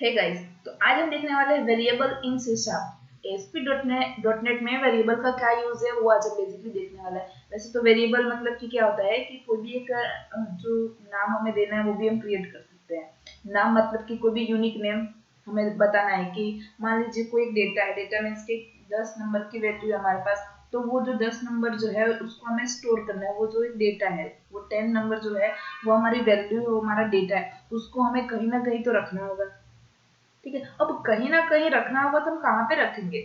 Hey guys, तो आज हम देखने वाले हैं variable in C sharp. ASP.NET में वेरिएबल का क्या यूज है वो आज हम बेसिकली देखने वाला है। वैसे तो वेरिएबल मतलब कि क्या होता है कि कोई भी एक जो नाम हमें देना है वो भी हम क्रिएट कर सकते हैं। नाम मतलब कि कोई भी यूनिक नेम हमें बताना है कि मान लीजिए कोई एक डेटा है, डेटा मीन्स के 10 नंबर की वैल्यू है हमारे पास, तो वो जो 10 नंबर जो है उसको हमें स्टोर करना है। वो जो एक डेटा है, वो 10 नंबर जो है वो हमारी वैल्यू है, वो हमारा डेटा है, उसको हमें कहीं ना कहीं तो रखना होगा। ठीक है, अब कहीं ना कहीं रखना होगा तो हम कहाँ पे रखेंगे?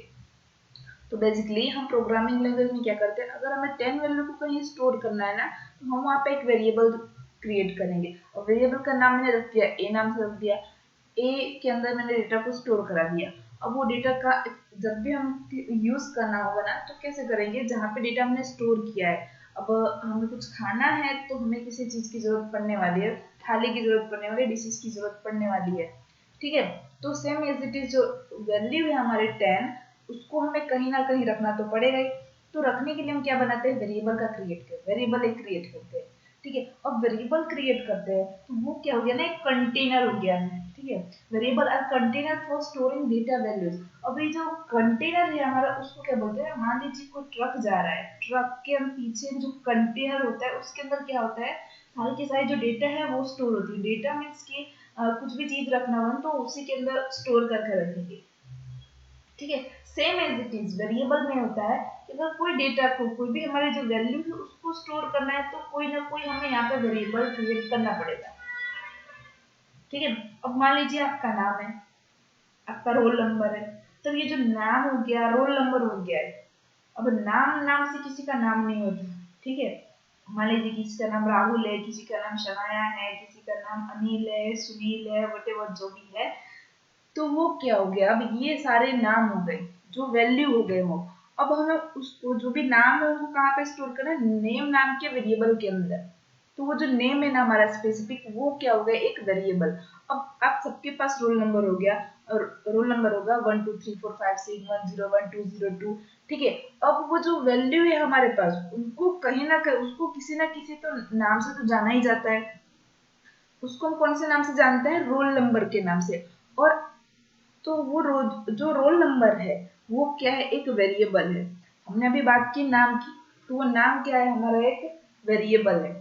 तो बेसिकली हम प्रोग्रामिंग लैंग्वेज में क्या करते हैं, अगर हमें 10 वैल्यू को कहीं स्टोर करना है ना, तो हम वहाँ पे एक वेरिएबल क्रिएट करेंगे और वेरिएबल का नाम मैंने रख दिया, ए नाम से रख दिया। ए के अंदर मैंने डेटा को स्टोर करा दिया। अब वो डेटा का जब भी हम यूज करना होगा ना, तो कैसे करेंगे? जहाँ पे डेटा हमने स्टोर किया है, अब हमें कुछ खाना है तो हमें किसी चीज की जरूरत पड़ने वाली है, थाली की जरूरत पड़ने वाली है, डिशेज की जरूरत पड़ने वाली है। ठीक है, तो सेम एज इट इज जो वैल्यू है हमारे 10, उसको हमें कहीं ना कहीं रखना तो पड़ेगा ही। तो रखने के लिए हम क्या बनाते हैं? वेरिएबल का क्रिएट करते हैं, वेरिएबल एक क्रिएट करते हैं। ठीक है, अब वेरिएबल क्रिएट करते हैं तो वो क्या हो गया ना, एक कंटेनर हो गया है। ठीक है, variable are container for storing data values. अब ये जो कंटेनर है हमारा, उसको क्या बोलते हैं? मान लीजिए कोई ट्रक जा रहा है, ट्रक के हम पीछे जो कंटेनर होता है उसके अंदर क्या होता है, सारी की सारी जो डेटा है वो स्टोर होती है। डेटा मीन्स की कुछ भी चीज रखना हो तो उसी के अंदर स्टोर करके रखेंगे। ठीक है, same as it is variable में होता है कि अगर कोई डेटा को, कोई भी हमारी जो वैल्यू है उसको स्टोर करना है तो कोई ना कोई हमें यहाँ पे वेरिएबल क्रिएट करना पड़ेगा। ठीक है, अब मान लीजिए आपका नाम है, आपका रोल नंबर है, तो ये जो नाम हो गया, रोल नंबर हो गया है। अब नाम नाम से किसी का नाम नहीं होता। ठीक है, मान लीजिए किसी का नाम राहुल है, किसी का नाम शनाया है, किसी का नाम अनिल है, सुनील है, वटेवर जो भी है, तो वो क्या हो गया? अब ये सारे नाम हो गए, जो वैल्यू हो गए वो। अब हमें उसको जो भी नाम है वो कहाँ पे स्टोर करना है? नेम नाम के वेरिएबल के अंदर। तो वो जो नेम है ना हमारा स्पेसिफिक, वो क्या हो गया? एक वेरिएबल। अब आप सबके पास रोल नंबर हो गया, और रोल नंबर होगा 1 2 3 4 5 6 1 0 1 2 0 2। ठीक है, अब वो जो वैल्यू है हमारे पास, उनको कहीं ना कहीं, उसको किसी ना किसी तो नाम से तो जाना ही जाता है। उसको हम कौन से नाम से जानते हैं? रोल नंबर के नाम से। और तो वो जो रोल नंबर है वो क्या है? एक वेरिएबल है। हमने अभी बात की नाम की, तो वो नाम क्या है? हमारा एक वेरिएबल है।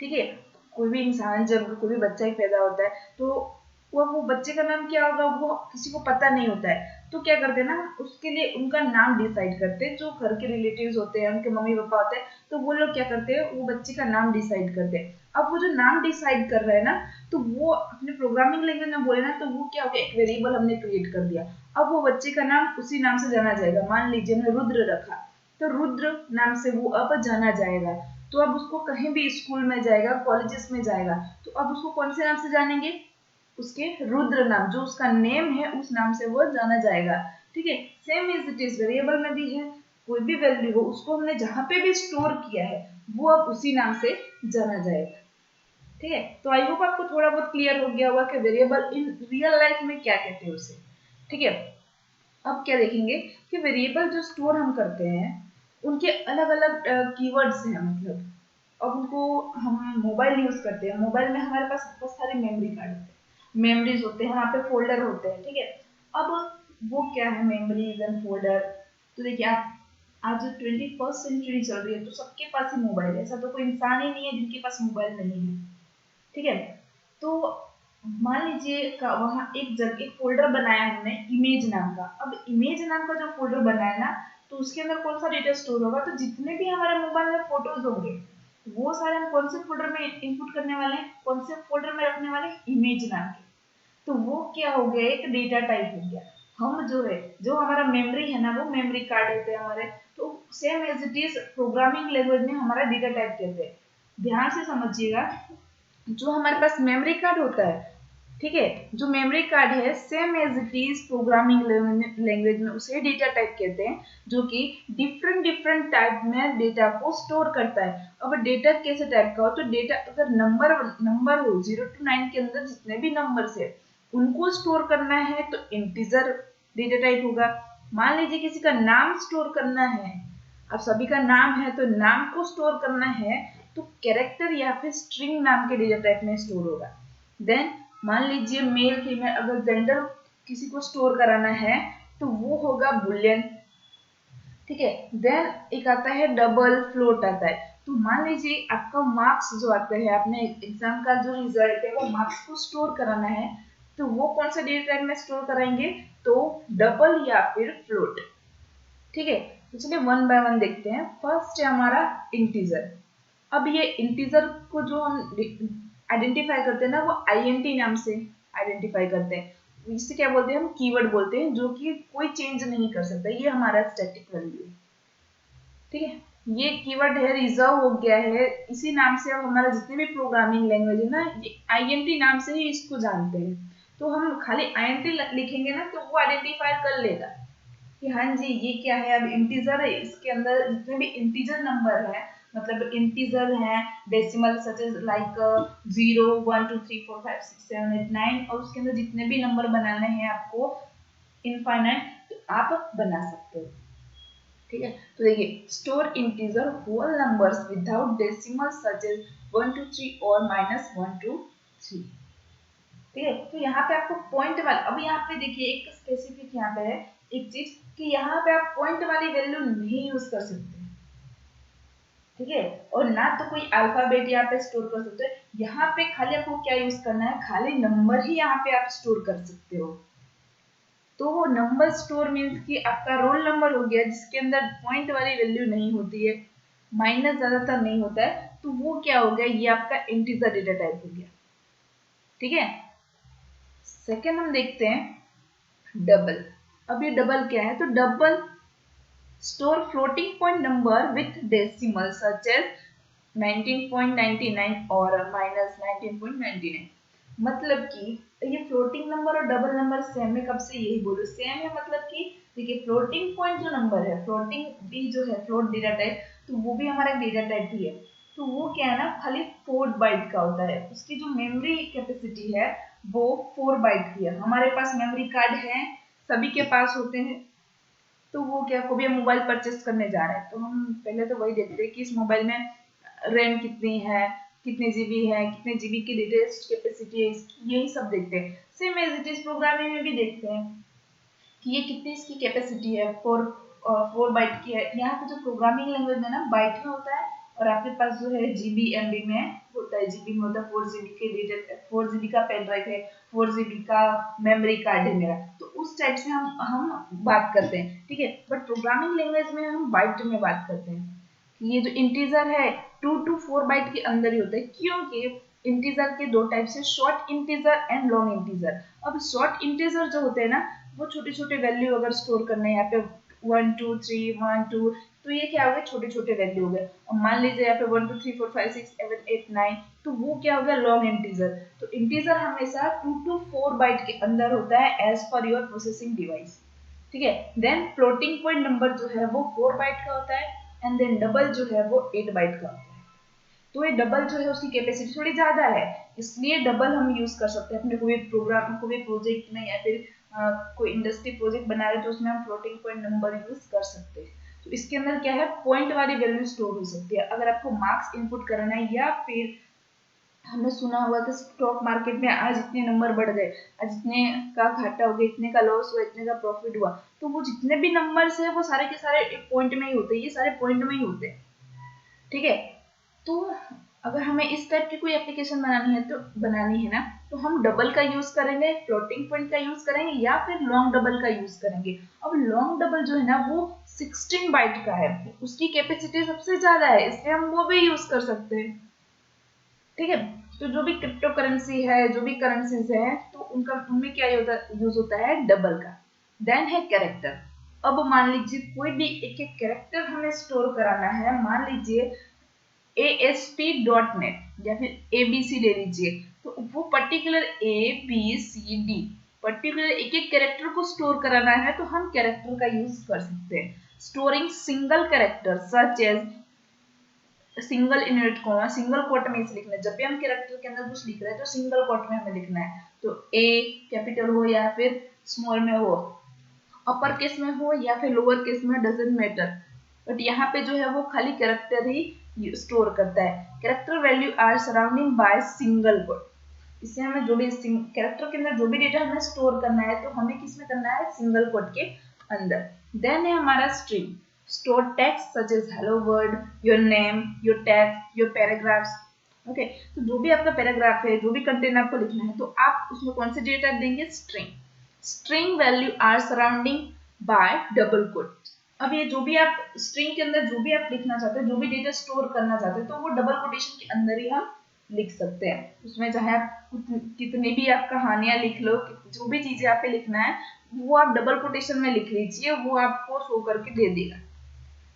ठीक है, कोई भी इंसान, जब कोई भी बच्चा ही पैदा होता है तो वो बच्चे का नाम क्या होगा वो किसी को पता नहीं होता है। तो क्या करते हैं ना, उसके लिए उनका नाम डिसाइड करते हैं। जो घर के रिलेटिव्स होते हैं, उनके मम्मी पापा होते हैं, तो वो लोग क्या करते हैं, वो बच्चे का नाम डिसाइड करते हैं। अब वो जो नाम डिसाइड कर रहे हैं ना, तो वो अपने प्रोग्रामिंग लैंग्वेज में बोले ना, तो वो क्या हो गया? एक वेरिएबल हमने क्रिएट कर दिया। अब वो बच्चे का नाम उसी नाम से जाना जाएगा। मान लीजिए हमने रुद्र रखा, तो रुद्र नाम से वो अब जाना जाएगा। तो अब उसको कहीं भी स्कूल में जाएगा, कॉलेजेस में जाएगा, तो अब उसको कौन से नाम से जानेंगे? उसके रुद्र नाम, जो उसका नेम है उस नाम से वो जाना जाएगा। ठीक है, same is it is variable में भी है। कोई भी वैल्यू हो, उसको हमने जहां पे भी स्टोर किया है वो अब उसी नाम से जाना जाएगा। ठीक है, तो आई होप आपको थोड़ा बहुत क्लियर हो गया होगा कि वेरिएबल इन रियल लाइफ में क्या कहते हैं उसे। ठीक है, अब क्या देखेंगे कि वेरिएबल जो स्टोर हम करते हैं उनके अलग अलग कीवर्ड्स हैं। मतलब अब उनको हम मोबाइल यूज करते हैं, मोबाइल में हमारे पास बहुत सारे मेमोरी कार्ड होते हैं, मेमोरीज होते हैं, वहाँ पे फोल्डर होते हैं। ठीक है, अब वो क्या है मेमोरीज एंड फोल्डर? तो देखिए आप, आज 21st सेंचुरी चल रही है तो सबके पास ही मोबाइल है। ऐसा तो कोई इंसान ही नहीं है जिनके पास मोबाइल नहीं है। ठीक है, तो मान लीजिए वहां एक जगह एक फोल्डर बनाया हमने इमेज नाम का। अब इमेज नाम का जो फोल्डर बनाया ना, तो उसके अंदर कौन सा डेटा स्टोर होगा? तो जितने भी हमारे मोबाइल में फोटोज होंगे वो सारे हम कौन से फोल्डर में इनपुट करने वाले हैं? कौन से फोल्डर में रखने वाले हैं? इमेज नाम के। तो वो क्या हो गया? एक डेटा टाइप हो गया। हम जो है, जो हमारा मेमोरी है ना, वो मेमोरी कार्ड होते हैं हमारे। तो same as it is programming language में हमारा डेटा टाइप कहते हैं। ध्यान से समझिएगा, जो हमारे पास मेमोरी कार्ड होता है, ठीक है, जो मेमोरी कार्ड है same as it is programming language में उसे डेटा टाइप कहते हैं, जो कि डिफरेंट डिफरेंट टाइप में डेटा को स्टोर करता है। अब डेटा कैसे टाइप का हो? तो डेटा अगर नंबर नंबर हो 0 to 9 के अंदर जितने भी नंबर है उनको स्टोर करना है तो इंटीजर डेटा टाइप होगा। मान लीजिए किसी का नाम स्टोर करना है, अब सभी का नाम है तो नाम को स्टोर करना है, तो कैरेक्टर या फिर स्ट्रिंग नाम के डेटा टाइप में स्टोर होगा। देन मान लीजिए मेल फीमेल, अगर जेंडर किसी को स्टोर कराना है तो वो होगा बुलियन, ठीक है। देन एक आता है डबल फ्लोट आता है। तो मान लीजिए आपका मार्क्स जो आता है, आपने एग्जाम का जो रिजल्ट है वो मार्क्स को स्टोर कराना है, तो वो कौन सा डेटा टाइप में स्टोर कराएंगे, तो डबल या फिर फ्लोट, ठीक है। तो चलिए वन बाय वन देखते हैं। फर्स्ट है हमारा इंटीजर। अब ये इंटीजर को जो हम आइडेंटिफाई करते हैं ना, वो आईएनटी नाम से आइडेंटिफाई करते हैं। इसे क्या बोलते हैं, हम कीवर्ड बोलते हैं, जो कि कोई चेंज नहीं कर सकता, ये हमारा स्टैटिक वैल्यू है, ठीक है। ये कीवर्ड है, रिजर्व हो गया है, इसी नाम से अब हमारा जितने भी प्रोग्रामिंग लैंग्वेज है ना, ये आईएनटी नाम से ही इसको जानते हैं। तो हम खाली आईएनटी लिखेंगे ना, तो वो आइडेंटिफाई कर लेगा कि हाँ जी ये क्या है। अब इंटीजर है, इसके अंदर जितने भी इंटीजर नंबर है, मतलब इंटीजर है डेसिमल सच एज लाइक 0 1 2 3 4 5 6 7 8 9, और उसके अंदर जितने भी नंबर बनाने हैं आपको इनफाइनाइट, तो आप बना सकते हो, ठीक है। तो देखिए, store integer whole numbers without decimal such as 1 2 3 और -1 2 3, ठीक है। तो यहाँ पे आपको पॉइंट वाला, अब यहाँ पे देखिए एक स्पेसिफिक यहाँ पे है एक चीज, कि यहाँ पे आप पॉइंट वाली वैल्यू नहीं यूज कर सकते, ठीक है। और ना तो कोई अल्फाबेट यहाँ पे स्टोर कर सकते हो। यहाँ पे खाली आपको क्या यूज करना है, खाली नंबर ही यहाँ पे आप स्टोर कर सकते हो। तो वो नंबर स्टोर मीन्स कि आपका रोल नंबर हो गया, जिसके अंदर पॉइंट वाली वैल्यू नहीं होती है, माइनस ज्यादातर नहीं होता है, तो वो क्या हो गया, ये आपका इंटीजर डेटा टाइप हो गया, ठीक है। सेकेंड हम देखते हैं डबल। अब ये डबल क्या है, तो double store floating point number with decimal such as 19.99 और -19.99। मतलब कि ये फ्लोटिंग नंबर और डबल नंबर सेम है, कब से यही बोलो सेम है, मतलब कि देखिए फ्लोटिंग पॉइंट जो नंबर है, फ्लोटिंग भी जो है फ्लोट डेटा टाइप, तो वो भी हमारा डेटा टाइप ही है। तो वो क्या है ना, खाली 4 बाइट का होता है, उसकी जो मेमोरी कैपेसिटी है वो 4 बाइट की है। हमारे पास मेमोरी कार्ड है, सभी के पास होते हैं। तो वो क्या, कभी हम मोबाइल परचेस करने जा रहे हैं, तो हम पहले तो वही देखते हैं कि इस मोबाइल में रैम कितनी है, कितने जीबी है, कितने जीबी की डेटा कैपेसिटी है इसकी, यही सब देखते हैं। Same as it is programming में भी देखते हैं कि ये कितनी इसकी कैपेसिटी है, 4 बाइट की है। यहाँ पे जो प्रोग्रामिंग लैंग्वेज में ना बाइट में होता है, और आपके पास जो है जीबी एमबी में होता है। जीबी में होता है 4 जीबी के डेटा, 4 जीबी का पेन ड्राइव है, 4 जीबी का मेमोरी कार्ड है मेरा, तो उस टाइप से हम बात करते हैं, ठीक है। बट प्रोग्रामिंग लैंग्वेज में हम बाइट में बात करते हैं। ये जो इंटीजर है 2 to 4 बाइट के अंदर ही होता है, क्योंकि इंटीजर के दो टाइप से, short integer and long integer. अब शॉर्ट इंटीजर जो होते हैं ना, वो छोटे छोटे वैल्यू अगर स्टोर करना है, यहाँ पे 1 2 3 1 2, तो ये क्या हो गया, छोटे छोटे वैल्यू हो गए। और मान लीजिए यहाँ पे 1 2 3 4 5 6 7 8 9, तो वो क्या हो गया, लॉन्ग इंटीजर। तो इंटीजर हमेशा 2 to 4 बाइट के अंदर होता है as per your processing device, ठीक है। देन फ्लोटिंग पॉइंट नंबर जो है वो 4 बाइट का होता है, एंड देन डबल जो है वो 8 बाइट का होता है। तो ये डबल जो है उसकी कैपेसिटी थोड़ी ज्यादा है, इसलिए डबल हम यूज कर सकते हैं अपने कोई प्रोग्राम, कोई प्रोजेक्ट में, या फिर कोई इंडस्ट्री प्रोजेक्ट बना रहे तो उसमें हम फ्लोटिंग पॉइंट नंबर यूज कर सकते हैं। तो इसके अंदर क्या है, पॉइंट वाली वैल्यू स्टोर हो सकती है। अगर आपको मार्क्स इनपुट करना है, या फिर हमने सुना हुआ कि स्टॉक मार्केट में आज इतने नंबर बढ़ गए, आज इतने का घाटा हो गया, इतने का लॉस हुआ, इतने का प्रॉफिट हुआ, तो वो जितने भी नंबर्स है वो सारे के सारे एक पॉइंट में ही होते हैं, ये सारे पॉइंट में ही होते हैं, ठीक है। तो अगर हमें इस टाइप की कोई एप्लीकेशन बनानी है ना, तो हम डबल का यूज करेंगे, फ्लोटिंग पॉइंट का यूज करेंगे, या फिर लॉन्ग डबल का यूज करेंगे। अब लॉन्ग डबल जो है ना वो 16 बाइट का है, उसकी कैपेसिटी सबसे ज्यादा है, इसलिए हम वो भी यूज कर सकते हैं, ठीक है। तो जो भी क्रिप्टो करेंसी है, जो भी करेंसीज है, तो उनका उनमें क्या यूज होता है, डबल का। देन है कैरेक्टर। अब मान लीजिए कोई भी एक एक कैरेक्टर हमें स्टोर कराना है, मान लीजिए ASP.NET या फिर ABC ले लीजिए, तो वो पर्टिकुलर ABCD पर्टिकुलर एक एक कैरेक्टर को स्टोर कराना है, तो हम कैरेक्टर का यूज कर सकते हैं। Storing single character such as single inverted comma, single quote में इसे लिखना है। जब भी हम कैरेक्टर के अंदर कुछ लिख रहे हैं तो सिंगल कोट में हमें लिखना है, तो A कैपिटल हो या फिर स्मॉल में हो, अपर केस में हो या फिर लोअर केस में, डजंट मैटर। बट यहाँ पे जो है वो खाली कैरेक्टर ही स्टोर करता है। Character value are surrounding by single quote. इससे हमें जो भी कैरेक्टर के अंदर जो भी डेटा हमें स्टोर करना है तो हमें किस में करना है, सिंगल कोट के अंदर। देन है हमारा string, store text such as hello world, your name, your tag, your paragraphs. Okay, तो जो भी आपका पैराग्राफ है, जो भी कंटेंट आपको लिखना है, तो आप उसमें कौन से डेटा देंगे, string. String value are surrounding by double quote. अब ये जो भी आप स्ट्रिंग के अंदर जो भी आप लिखना चाहते हैं, जो भी डेटा स्टोर करना चाहते हैं, तो वो डबल कोटेशन के अंदर ही हम लिख सकते हैं। उसमें चाहे आप कितनी भी आप कहानियां लिख लो, जो भी चीजें आप पे लिखना है वो आप डबल कोटेशन में लिख लीजिए, वो आपको शो करके दे देगा।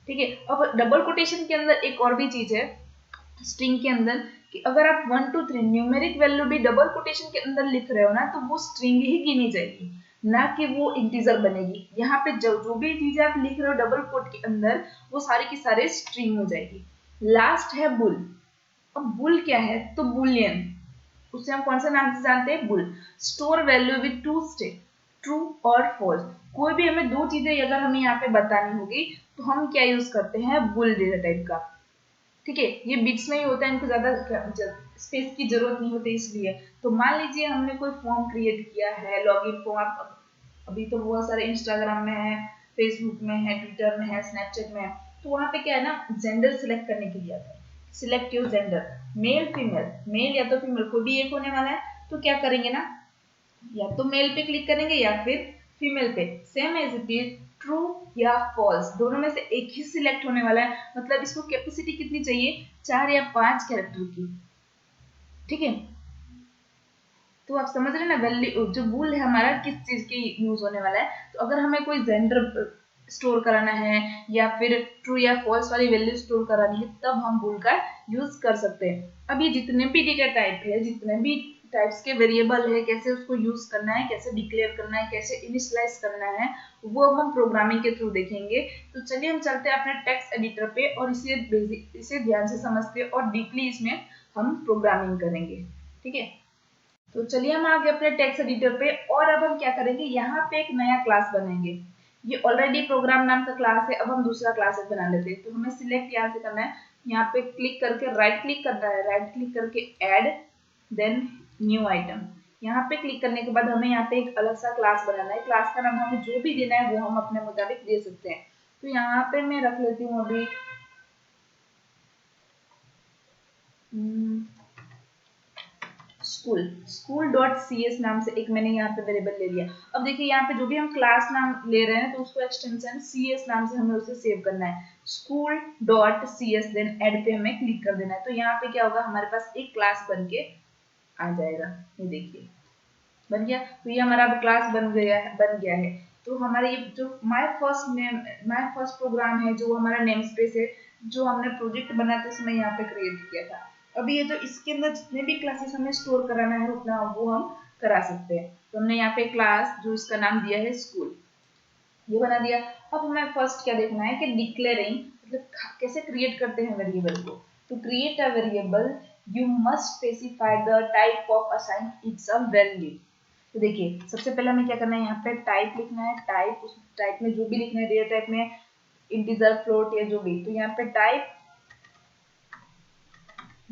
ठीक है, अब डबल कोटेशन के अंदर एक और भी चीज है स्ट्रिंग के अंदर, कि अगर आप 1 2 3 न्यूमेरिक वैल्यू भी डबल कोटेशन के अंदर लिख रहे हो ना, तो वो स्ट्रिंग ही गिनी जाएगी, ना कि वो इंटीजर बनेगी। यहाँ पे जो भी चीजें आप लिख रहे हो डबल कोट के अंदर, वो सारी की सारी स्ट्रिंग हो जाएगी। लास्ट है बुल। अब बुल क्या है, तो बुलियन, उसे हम कौन सा नाम से जानते हैं, bull. Store value with two state, true और फॉल्स। कोई भी हमें दो चीजें अगर हमें यहाँ पे बतानी होगी, तो हम क्या यूज करते हैं, बुल डेटा टाइप का। ठीक है, ये बिट्स में ही होता है, इनको ज्यादा स्पेस की जरूरत नहीं होती इसलिए। तो मान लीजिए हमने कोई फॉर्म क्रिएट किया है, लॉगिन फॉर्म, अभी तो बहुत सारे इंस्टाग्राम में है, फेसबुक में है, ट्विटर में है, स्नैपचैट में है। तो वहां पे क्या है ना, जेंडर सिलेक्ट करने के लिए आता है, select your gender, male female, male या तो फीमेल कोई भी एक होने वाला है, तो क्या करेंगे ना, या तो मेल पे क्लिक करेंगे या फिर फीमेल पे। Same as it is, true या फॉल्स, दोनों में से एक ही सिलेक्ट होने वाला है। मतलब इसको कैपेसिटी कितनी चाहिए, 4 या 5 कैरेक्टर की। ठीक है, तो आप समझ रहे हैं ना, वैल्यू जो बुल है हमारा किस चीज के यूज होने वाला है। तो अगर हमें कोई जेंडर स्टोर कराना है या फिर ट्रू या फॉल्स वाली वैल्यू स्टोर करानी है, तब हम बुल का यूज कर सकते हैं। अब ये जितने भी डेटा टाइप है, जितने भी टाइप्स के वेरिएबल है, कैसे उसको यूज करना है, कैसे डिक्लेयर करना है, कैसे इनिशियलाइज करना है, वो अब हम प्रोग्रामिंग के थ्रू देखेंगे। तो चलिए हम चलते हैं अपने टेक्स्ट एडिटर पे और इसे ध्यान से समझते हैं और डीपली इसमें हम प्रोग्रामिंग करेंगे। ठीक है, तो चलिए हम आ गए अपने टेक्स्ट एडिटर पे और अब हम क्या करेंगे, यहाँ पे एक नया क्लास बनाएंगे। ये ऑलरेडी प्रोग्राम नाम का क्लास है, अब हम दूसरा क्लास बना लेते हैं। तो हमें सिलेक्ट यहाँ से करना है, यहाँ पे क्लिक करके राइट क्लिक करना है, राइट क्लिक करके ऐड, देन न्यू आइटम। यहाँ पे क्लिक करने के बाद हमें यहाँ पे एक अलग सा क्लास बनाना है। क्लास का नाम हमें जो भी देना है वो हम अपने मुताबिक दे सकते हैं। तो यहाँ पे मैं रख लेती हूँ अभी school, school dot C S नाम से एक मैंने यहाँ पे वेरिएबल ले लिया। अब देखिए यहाँ पे जो भी हम क्लास नाम ले रहे हैं, तो उसको एक्सटेंशन सी एस नाम से हमें उसे सेव करना है, school dot C S, then add पे हमें क्लिक कर देना है। तो यहाँ पे क्या होगा, हमारे पास एक क्लास बन के आ जाएगा। ये देखिए बन गया। तो ये हमारा अब क्लास बन गया है। तो हमारा ये जो माय फर्स्ट प्रोग्राम है, जो हमारा नेम स्पेस है, जो हमने प्रोजेक्ट बनाते समय यहाँ पे क्रिएट किया था। अभी ये जो इसके अंदर जितने भी क्लासेस हमें स्टोर कराना है उतना वो हम करा सकते हैं। तो हमने यहाँ पे क्लास जो इसका नाम दिया है स्कूल, ये बना दिया। अब हमें फर्स्ट क्या देखना है कि डिक्लेयरिंग, मतलब कैसे क्रिएट करते हैं वेरिएबल को। To create a variable you must specify the type of assign its a value. तो देखिए सबसे पहले हमें क्या करना है, यहाँ पे टाइप लिखना है, टाइप, उस टाइप में जो भी लिखना है, डेटा टाइप में इंटीजर, फ्लोट या जो भी। तो यहाँ पे type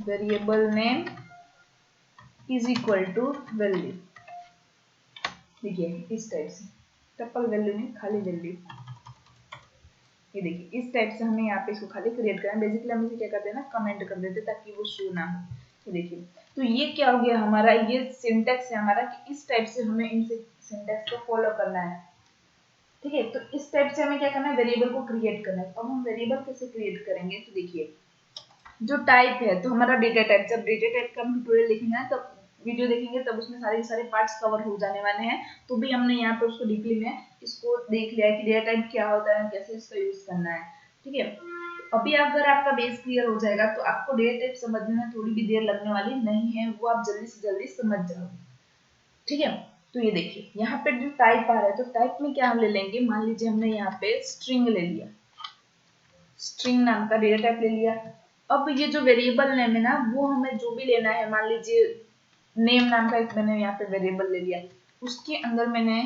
variable name is equal to value. देखिए इस टाइप से, टपल वैल्यू नहीं, खाली वैल्यू। ये देखिए इस टाइप से हमें यहाँ पे इसको खाली क्रिएट करना है। बेसिकली हम इसे क्या करते हैं ना, कमेंट कर देते हैं ताकि वो शो ना हो। तो देखिए, तो ये क्या हो गया हमारा, ये सिंटेक्स है हमारा कि इस टाइप से हमें इन सिंटेक्स को फॉलो करना है। ठीक है, तो इस टाइप से हमें क्या करना है, वेरिएबल को क्रिएट करना है। अब हम वेरिएबल कैसे क्रिएट करेंगे, तो देखिए जो टाइप है, तो हमारा डेटा टाइप, जब डेटा टाइप का हम ट्यूटोरियल देखेंगे तब वीडियो देखेंगे तब उसमें सारे सारे पार्ट्स कवर हो जाने वाले हैं। तो भी हमने यहाँ पे उसको डीपली में इसको देख लिया है कि डेटा टाइप क्या होता है, कैसे इसका यूज करना है। ठीक है, अभी अगर आपका बेस क्लियर हो जाएगा तो आपको डेटा टाइप समझने में थोड़ी भी देर लगने वाली नहीं है, वो आप जल्दी से जल्दी समझ जाओगे। ठीक है, तो ये देखिए यहाँ पे जो टाइप आ रहा है, तो टाइप में क्या हम ले लेंगे, मान लीजिए हमने यहाँ पे स्ट्रिंग ले लिया, स्ट्रिंग नाम का डेटा टाइप ले लिया। अब ये जो वेरिएबल नेम है ना, वो हमें जो भी लेना है, मान लीजिए नेम नाम का एक मैंने यहाँ पे वेरिएबल ले लिया, उसके अंदर मैंने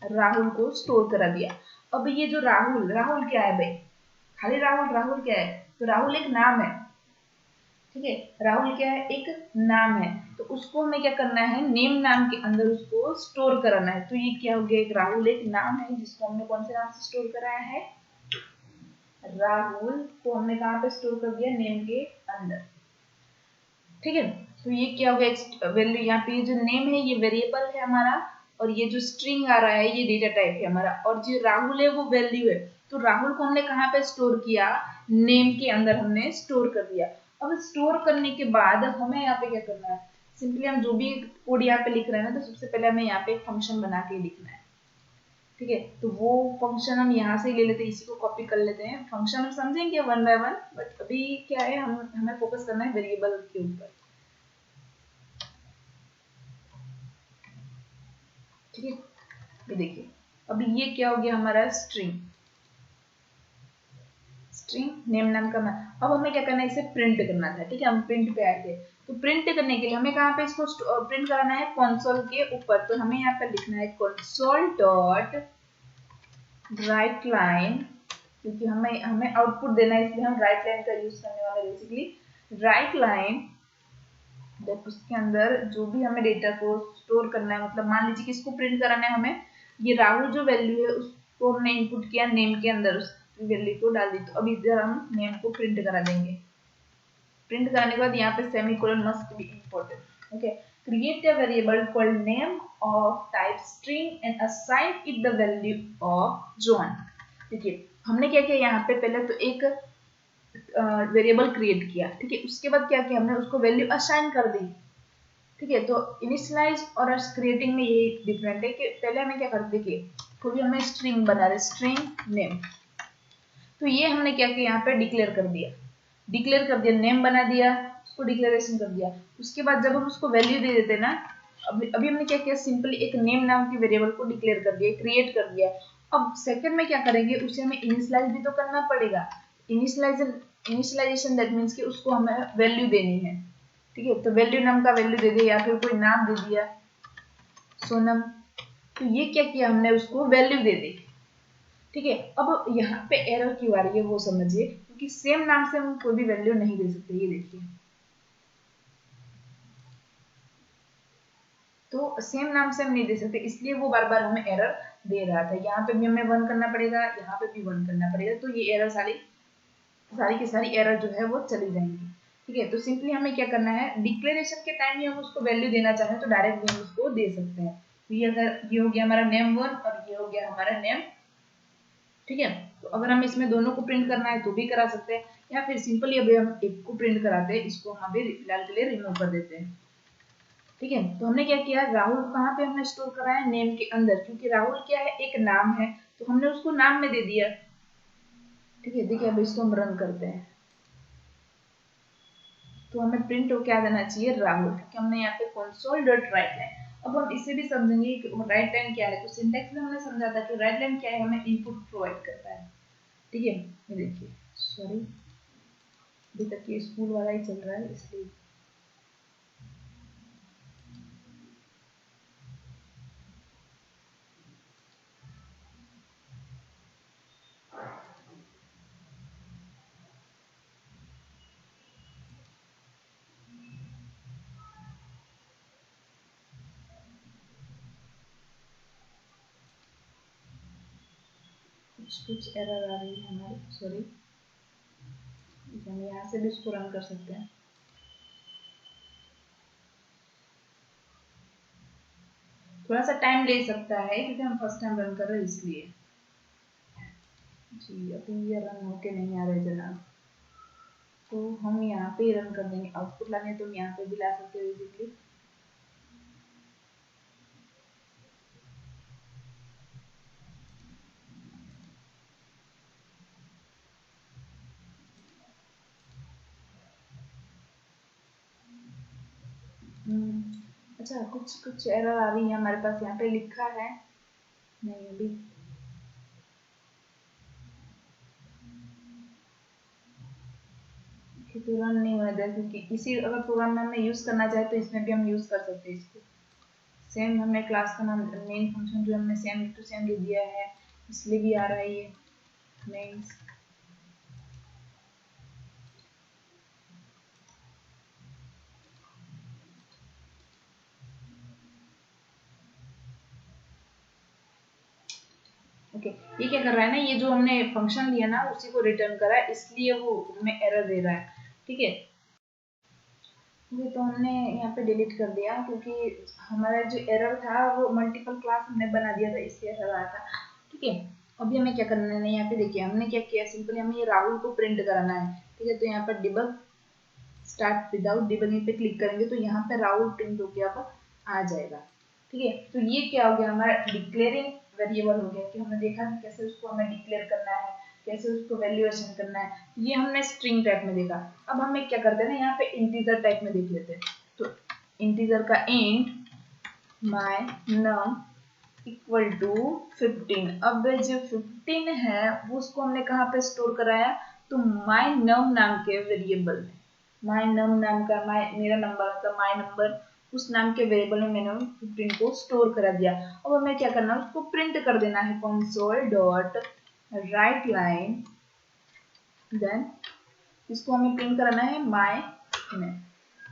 राहुल को स्टोर करा दिया। अब ये जो राहुल, राहुल क्या है भाई, खाली राहुल, राहुल क्या है, तो राहुल एक नाम है। ठीक है। राहुल क्या है, एक नाम है, तो उसको हमें क्या करना है, नेम नाम के अंदर उसको स्टोर कराना है। तो ये क्या हो गया, एक राहुल एक नाम है जिसको हमने कौन से नाम से स्टोर कराया है, राहुल को हमने कहाँ पे स्टोर कर दिया, नेम के अंदर। ठीक है, तो ये क्या हो गया, वैल्यू यहाँ पे जो नेम है ये वेरिएबल है हमारा, और ये जो स्ट्रिंग आ रहा है ये डेटा टाइप है हमारा, और जो राहुल है वो वैल्यू है। तो राहुल को हमने कहाँ पे स्टोर किया, नेम के अंदर हमने स्टोर कर दिया। अब स्टोर करने के बाद हमें यहाँ पे क्या करना है, सिंपली हम जो भी कोड यहाँ पे लिख रहे हैं ना, तो सबसे पहले हमें यहाँ पे एक फंक्शन बना के लिखना है। ठीक है, तो वो फंक्शन हम यहाँ से ले लेते हैं, इसी को कॉपी कर लेते हैं। फंक्शन हम समझेंगे वन बाय वन, बट अभी क्या है, हमें फोकस करना है वेरिएबल के ऊपर। ठीक है, ये देखिए अभी ये क्या हो गया हमारा, स्ट्रिंग, स्ट्रिंग नेम नाम का। अब हमें क्या करना है, इसे प्रिंट करना था। ठीक है, हम प्रिंट पे आए थे, तो प्रिंट करने के लिए हमें कहाँ पे इसको प्रिंट कराना है, कंसोल के ऊपर। तो हमें यहाँ पे लिखना है कंसोल डॉट राइट लाइन, क्योंकि हमें हमें आउटपुट देना है, इसलिए हम राइट लाइन का यूज करने वाले हैं। बेसिकली राइट लाइन, उसके अंदर जो भी हमें डेटा को स्टोर करना है, मतलब मान लीजिए कि इसको प्रिंट कराना है हमें, ये राहुल जो वैल्यू है उसको हमने इनपुट किया नेम के अंदर, उस वैल्यू को डाल दी। तो अभी इधर हम नेम को प्रिंट करा देंगे। प्रिंट कराने के बाद यहाँ पे semicolon must be important. Okay, create a variable called name of type string and assign it the value of John। देखिए हमने क्या किया, यहाँ पे पहले तो एक वेरिएबल क्रिएट किया। ठीक है, उसके बाद क्या किया, हमने उसको वैल्यू असाइन कर दी। ठीक है, तो इनिशियलाइज और क्रिएटिंग में यही डिफरेंट है कि पहले हमें क्या करते थे, कोई भी हमें स्ट्रिंग बना रहे, स्ट्रिंग नेम, तो ये हमने क्या किया, यहाँ पे डिक्लेयर कर दिया, डिक्लेयर कर दिया, नेम बना दिया, उसको डिक्लेरेशन कर दिया। उसके बाद जब हम उसको वैल्यू दे देते ना, अभी हमने क्या किया, सिंपली एक नेम नाम की वेरिएबल को डिक्लेयर कर दिया, क्रिएट कर दिया। अब सेकंड में क्या करेंगे, उसे हमें इनिशियलाइज भी तो करना पड़ेगा। इनिशियलाइजेशन दैट मीन्स कि उसको हमें वैल्यू देनी है। ठीक है, तो वैल्यू नाम का वैल्यू दे दिया, या फिर कोई नाम दे दिया सोनम, तो ये क्या किया हमने, उसको वैल्यू दे दी। ठीक है, अब यहाँ पे एरर क्यों आ रही है वो समझिए, क्योंकि सेम नाम से हम कोई भी वैल्यू नहीं दे सकते। ये देखिए, तो सेम नाम से हम नहीं दे सकते, इसलिए वो बार बार हमें एरर दे रहा था। यहाँ पे भी हमें वन करना पड़ेगा, यहाँ पे भी वन करना पड़ेगा, तो ये एरर सारी सारी की सारी एरर जो है वो चली जाएंगी। ठीक है, तो सिंपली हमें क्या करना है, डिक्लेरेशन के टाइम ही हम उसको वैल्यू देना चाहें तो डायरेक्ट भी हम उसको दे सकते हैं। तो ये अगर ये हो गया हमारा नेम वन और ये हो गया हमारा नेम। ठीक है, तो अगर हम इसमें दोनों को प्रिंट करना है तो भी करा सकते हैं, या फिर सिंपली अभी हम एक को प्रिंट कराते हैं, इसको हम अभी फिलहाल के लिए रिमूव कर देते हैं। ठीक है, तो हमने क्या किया, राहुल कहाँ पे हमने स्टोर कराया, नेम के अंदर, क्योंकि राहुल क्या है, एक नाम है, तो हमने उसको नाम में दे दिया। ठीक है, देखिए अब इसको हम रन करते हैं, तो हमें प्रिंट हो क्या देना चाहिए, राहुल, क्योंकि हमने यहाँ पे कंसोल डॉट राइट लाइन। अब हम इसे भी समझेंगे कि राइट लाइन क्या है। तो सिंटैक्स में हमने समझा था कि राइट लाइन क्या है, हमें इनपुट प्रोवाइड करता है। ठीक है, ये देखिए, सॉरी अभी तक ये स्कूल वाला ही चल रहा है इसलिए। कुछ एरर आ रही है हमारी, सॉरी। हम यहाँ से भी इसको रन कर सकते हैं। थोड़ा सा टाइम ले सकता है क्योंकि हम फर्स्ट टाइम रन कर रहे हैं इसलिए। जी अभी ये रन होके नहीं आ रहे जनाब, तो हम यहाँ पे रन कर देंगे। आउटपुट लाने तो हम यहाँ पे भी ला सकते हैं बेसिकली। अच्छा, कुछ कुछ एरर आ रही है हमारे पास, यहाँ पे लिखा है नहीं अभी। तो रन नहीं हो रहा है, क्योंकि इसी अगर प्रोग्राम में हमें यूज करना चाहे तो इसमें भी हम यूज कर सकते हैं इसको। सेम हमने क्लास का नाम, मेन फंक्शन जो हमने सेम टू सेम दे दिया है, इसलिए भी आ रहा है ये मेन्स। ओके, ये क्या कर रहा है ना, ये जो हमने फंक्शन लिया ना उसी को रिटर्न करा है, इसलिए वो हमें एरर दे रहा है। ठीक है, ये तो हमने यहाँ पे डिलीट कर दिया क्योंकि हमारा जो एरर था वो मल्टीपल क्लास हमने बना दिया था, इसलिए एरर आया था। ठीक है, अभी हमें क्या करना है, यहाँ पे देखिए हमने क्या किया, सिंपली हमें ये राहुल को प्रिंट कराना है। ठीक है, तो यहाँ पर डिबग स्टार्ट विदाउट डिबगिंग पे क्लिक करेंगे तो यहाँ पे राहुल प्रिंट होके अब आ जाएगा। ठीक है, तो ये क्या हो गया, हमारा डिक्लेयरिंग वेरिएबल हो गया कि हमने देखा कि कैसे उसको हमें डिक्लेयर करना है, कैसे उसको वैल्यूएशन करना है। ये हमने स्ट्रिंग टाइप में देखा। अब हमें क्या करते हैं ना, यहाँ पे इंटीजर टाइप में देख लेते हैं। तो इंटीजर का int my num equal to 15। अब जो 15 है वो उसको हमने कहाँ पे स्टोर कराया, तो माय नम नाम के वेरिएबल में। माय नम नाम का मेरा नंबर था, माय नंबर, उस नाम के वेरिएबल में मैंने 15 को स्टोर करा दिया। अब हमें क्या करना है, उसको प्रिंट कर देना है, console dot write line, then इसको हमें प्रिंट कराना है माय में,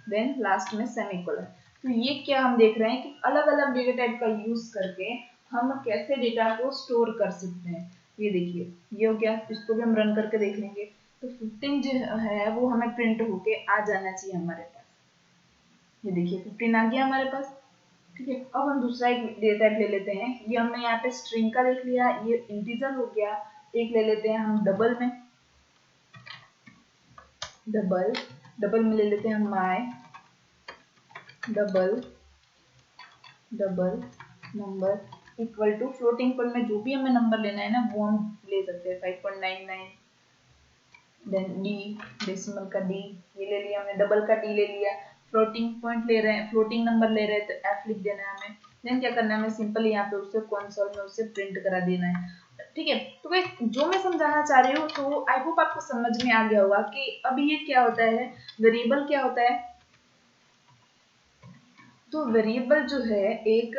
देन लास्ट में सेमीकोलन। तो ये क्या हम देख रहे हैं कि अलग अलग डेटा टाइप का यूज करके हम कैसे डेटा को स्टोर कर सकते हैं। ये देखिए, ये हो गया, इसको भी हम रन करके देख लेंगे। तो 15 जो है वो हमें प्रिंट होके आ जाना चाहिए हमारे पास। ये देखिए 15 आ गया हमारे पास। ठीक है, अब हम दूसरा एक डेटा टाइप ले लेते हैं। ये हमने यहाँ पे स्ट्रिंग का देख लिया, ये इंटीजर हो गया। एक ले लेते हैं हम डबल में, डबल में ले लेते हैं my double number equal to floating point में जो भी हमें नंबर लेना है ना वो हम ले सकते हैं, 5.99, देन डी, डेसिमल का डी, ये ले लिया हमने, डबल का डी ले लिया। फ्लोटिंग पॉइंट ले रहे हैं, फ्लोटिंग नंबर ले रहे हैं तो एफ लिख देना है हमें। देन क्या करना है, हमें सिंपली यहाँ पे उससे कंसोल में उससे प्रिंट करा देना है। ठीक है, तो गाइस जो मैं समझाना चाह रही हूँ तो आई होप आपको समझ में आ गया होगा कि अभी ये क्या होता है, वेरिएबल क्या होता है। तो वेरिएबल जो है, एक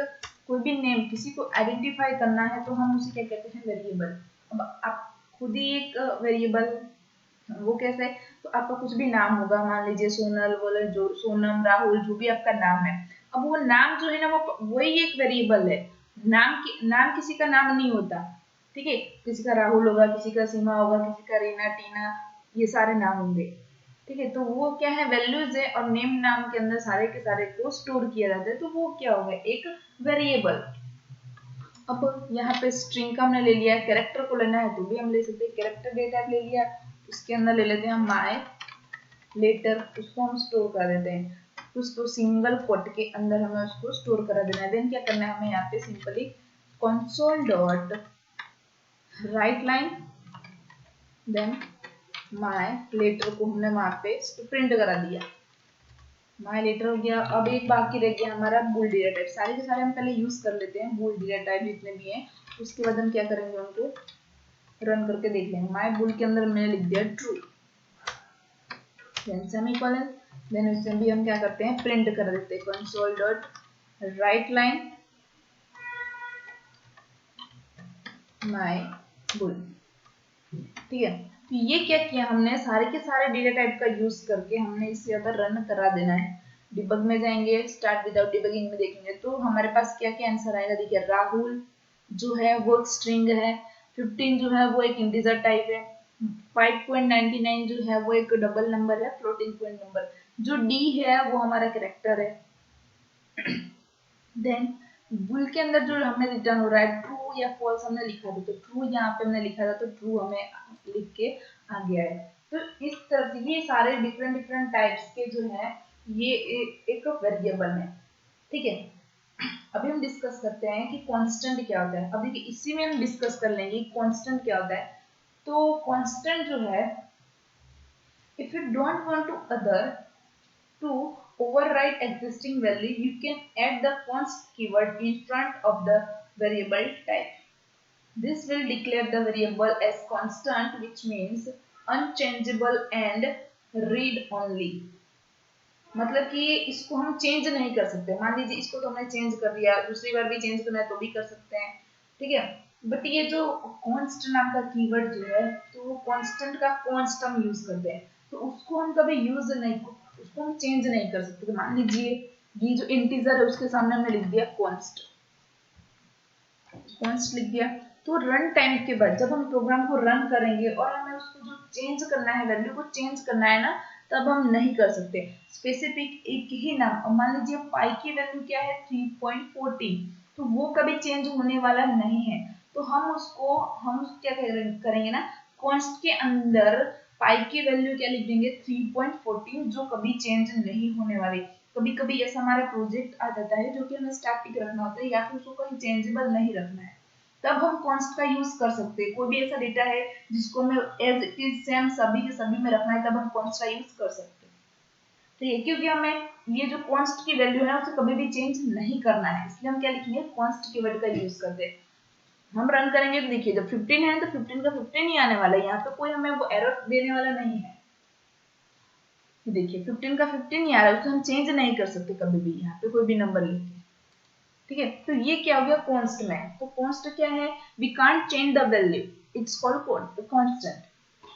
कोई भी नेम, किसी को आइडेंटिफाई करना है तो हम उसे क्या कहते हैं, वेरिएबल। अब आप खुद ही एक वेरिएबल, वो कैसे, तो आपका कुछ भी नाम होगा, मान लीजिए सोनल, बोले जो सोनम, राहुल, जो भी आपका नाम है। अब वो नाम जो है ना वो वही एक वेरिएबल है। नाम किसी का नाम नहीं होता। ठीक है, किसी का राहुल होगा, किसी का सीमा होगा, किसी का रीना, टीना, ये सारे नाम होंगे। ठीक है, तो वो क्या है, वैल्यूज है, और नेम नाम के अंदर सारे के सारे को स्टोर किया जाता है, तो वो क्या होगा, एक वेरिएबल। अब यहाँ पे स्ट्रिंग का हमने ले लिया है, कैरेक्टर को लेना है तो भी हम ले सकते हैं, कैरेक्टर डेटा ले लिया, उसके अंदर ले लेते हैं हम माय लेटर, उसको हम स्टोर कर देते हैं, उसको सिंगल कोट के अंदर हमें उसको स्टोर करा देना है। देन क्या करना है, हमें यहाँ पे simply console dot write line, then my letter को हमने वहां पे प्रिंट करा दिया, माय लेटर हो गया। अब एक बाकी रह गया हमारा बूल डेटा टाइप। सारे के सारे हम पहले यूज कर लेते हैं, बूल डेटा टाइप जितने भी हैं, उसके बाद हम क्या करेंगे, उनको रन करके देख लेंगे। माय बूल के अंदर मैंने लिख दिया ट्रू, देन सेमीकोलन, देन उसमें भी हम क्या करते हैं, प्रिंट कर देते हैं console dot write line my bool. ठीक है, तो ये क्या किया हमने, सारे के सारे डेटा टाइप का यूज करके हमने इसे अगर रन करा देना है। डिबग में जाएंगे, स्टार्ट विदाउट डिबगिंग में देखेंगे तो हमारे पास क्या क्या आंसर आएगा। देखिए राहुल जो है वो एक स्ट्रिंग है, 15 जो है वो एक इंटीजर टाइप है, 5.99 जो है वो एक डबल नंबर है, फ्लोटिंग पॉइंट नंबर, जो डी है वो हमारा कैरेक्टर है। देन बुल के अंदर जो हमें रिटर्न हो रहा है, ट्रू या फॉल्स हमने लिखा था, तो ट्रू यहाँ पे हमने लिखा था तो ट्रू हमें लिख के आ गया है। तो इस तरह से ये सारे डिफरेंट डिफरेंट टाइप्स के जो है ये एक वेरिएबल है। ठीक है, अभी हम डिस्कस करते हैं कि कांस्टेंट क्या होता है। अभी इसी में हम डिस्कस कर लेंगे कांस्टेंट क्या होता है। तो कांस्टेंट जो है, if you don't want to other to override existing value, you can add the const keyword in front of the variable type. This will declare the variable as constant, which means unchangeable and read only. मतलब कि इसको हम change नहीं कर सकते। मान लीजिए इसको तो हमने चेंज कर दिया, दूसरी बार भी चेंज करना है तो भी कर सकते हैं। ठीक है, बट ये जो कॉन्स्ट नाम का कीवर्ड जो है, तो वो कांस्टेंट का कॉन्स्ट हम यूज करते हैं, तो उसको हम कभी यूज नहीं, उसको हम चेंज नहीं कर सकते। तो मान लीजिए ये जो इंटीजर है उसके सामने हमने लिख दिया कॉन्स्ट, कॉन्स्ट लिख दिया, तो रन टाइम के बाद जब हम प्रोग्राम को रन करेंगे और हमें उसको जो चेंज करना है, वैल्यू को चेंज करना है ना, तब हम नहीं कर सकते। स्पेसिफिक एक ही नाम, मान लीजिए पाई की वैल्यू क्या है 3.14, तो वो कभी चेंज होने वाला नहीं है। तो हम क्या करेंगे ना, कॉन्स्ट के अंदर पाई की वैल्यू क्या लिख देंगे 3.14, जो कभी चेंज नहीं होने वाली। कभी कभी ऐसा हमारा प्रोजेक्ट आ जाता है जो कि हमें स्टैटिक रखना होता है या फिर उसको कहीं चेंजेबल नहीं रखना है, तब हम कॉन्स्ट का यूज कर सकते हैं। कोई भी ऐसा डेटा है जिसको हमें एज इट इज सेम सभी के सभी में रखना है, तब हम कॉन्स्ट का यूज कर सकते हैं। ठीक है, क्योंकि हमें ये जो कॉन्स्ट की वैल्यू है उसे कभी भी चेंज नहीं करना है, इसलिए हम क्या लिखेंगे, कॉन्स्ट कीवर्ड का यूज करते हैं। हम रन करेंगे तो देखिए जब 15 है तो 15 का 15 ही आने वाला है, यहाँ पे कोई हमें वो एरर देने वाला नहीं है। देखिए 15 का 15 ही आ रहा है, उसको हम चेंज नहीं कर सकते कभी भी, यहाँ पे कोई भी नंबर लेके। ठीक है, तो ये क्या हो गया कॉन्स्ट में। तो कॉन्स्ट क्या है, we can't change the value, it's called constant.